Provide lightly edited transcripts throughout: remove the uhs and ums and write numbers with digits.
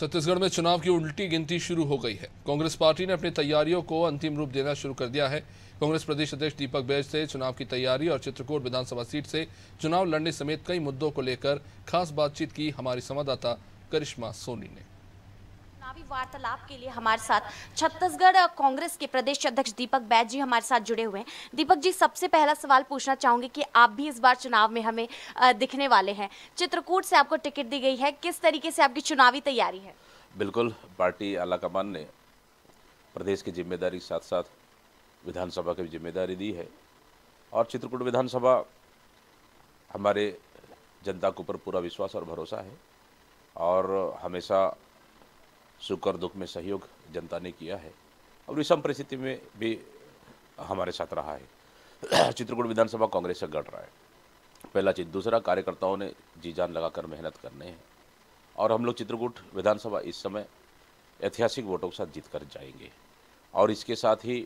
छत्तीसगढ़ में चुनाव की उल्टी गिनती शुरू हो गई है। कांग्रेस पार्टी ने अपनी तैयारियों को अंतिम रूप देना शुरू कर दिया है। कांग्रेस प्रदेश अध्यक्ष दीपक बैज से चुनाव की तैयारी और चित्रकूट विधानसभा सीट से चुनाव लड़ने समेत कई मुद्दों को लेकर खास बातचीत की हमारी संवाददाता करिश्मा सोनी ने। चुनावी वार्तालाप के लिए हमारे साथ छत्तीसगढ़ कांग्रेस के प्रदेश अध्यक्ष दीपक बैज जी हमारे साथ जुड़े हुए हैं। दीपक जी, सबसे पहला सवाल पूछना चाहूंगी कि आप भी इस बार चुनाव में हमें दिखने वाले हैं। चित्रकूट से आपको टिकट दी गई है, किस तरीके से आपकी चुनावी तैयारी है? बिल्कुल, पार्टी आलाकमान ने प्रदेश की जिम्मेदारी के साथ साथ विधानसभा की जिम्मेदारी दी है और चित्रकूट विधानसभा हमारे जनता के ऊपर पूरा विश्वास और भरोसा है और हमेशा सुख और दुख में सहयोग जनता ने किया है और विषम परिस्थिति में भी हमारे साथ रहा है। चित्रकूट विधानसभा कांग्रेस से गढ़ रहा है, पहला चीज़। दूसरा, कार्यकर्ताओं ने जी जान लगाकर मेहनत करने हैं और हम लोग चित्रकूट विधानसभा इस समय ऐतिहासिक वोटों के साथ जीत कर जाएंगे और इसके साथ ही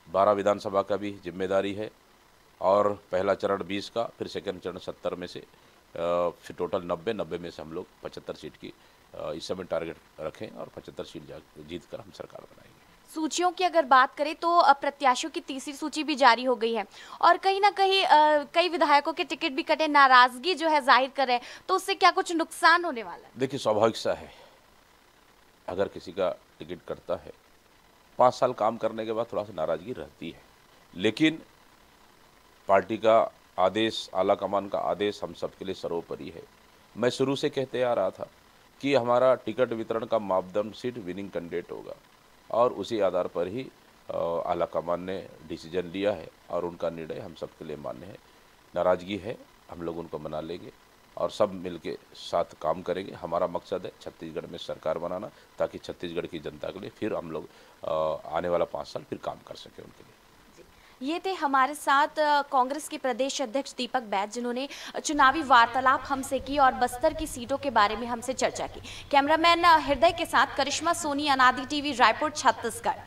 12 विधानसभा का भी जिम्मेदारी है और पहला चरण 20 का, फिर सेकंड चरण 70 में से फिर टोटल 90 में से हम लोग 75 सीट की इस समय टारगेट रखें और 75 सीट जीत कर हम सरकार बनाएंगे। सूचियों की अगर बात करें तो प्रत्याशियों की तीसरी सूची भी जारी हो गई है और कहीं ना कहीं कई विधायकों के टिकट भी कटे, नाराजगी जो है जाहिर कर रहे हैं, तो उससे क्या कुछ नुकसान होने वाला है? देखिए, स्वाभाविक सा है, अगर किसी का टिकट कटता है 5 साल काम करने के बाद थोड़ा सा नाराजगी रहती है, लेकिन पार्टी का आदेश, आलाकमान का आदेश हम सबके लिए सर्वोपरि है। मैं शुरू से कहते आ रहा था कि हमारा टिकट वितरण का मापदंड सीट विनिंग कैंडिडेट होगा और उसी आधार पर ही आलाकमान ने डिसीजन लिया है और उनका निर्णय हम सबके लिए मान्य है। नाराज़गी है, हम लोग उनको मना लेंगे और सब मिलके साथ काम करेंगे। हमारा मकसद है छत्तीसगढ़ में सरकार बनाना, ताकि छत्तीसगढ़ की जनता के लिए फिर हम लोग आने वाला 5 साल फिर काम कर सकें उनके लिए। ये थे हमारे साथ कांग्रेस के प्रदेश अध्यक्ष दीपक बैज, जिन्होंने चुनावी वार्तालाप हमसे की और बस्तर की सीटों के बारे में हमसे चर्चा की। कैमरामैन हृदय के साथ करिश्मा सोनी, अनादि टीवी, रायपुर, छत्तीसगढ़।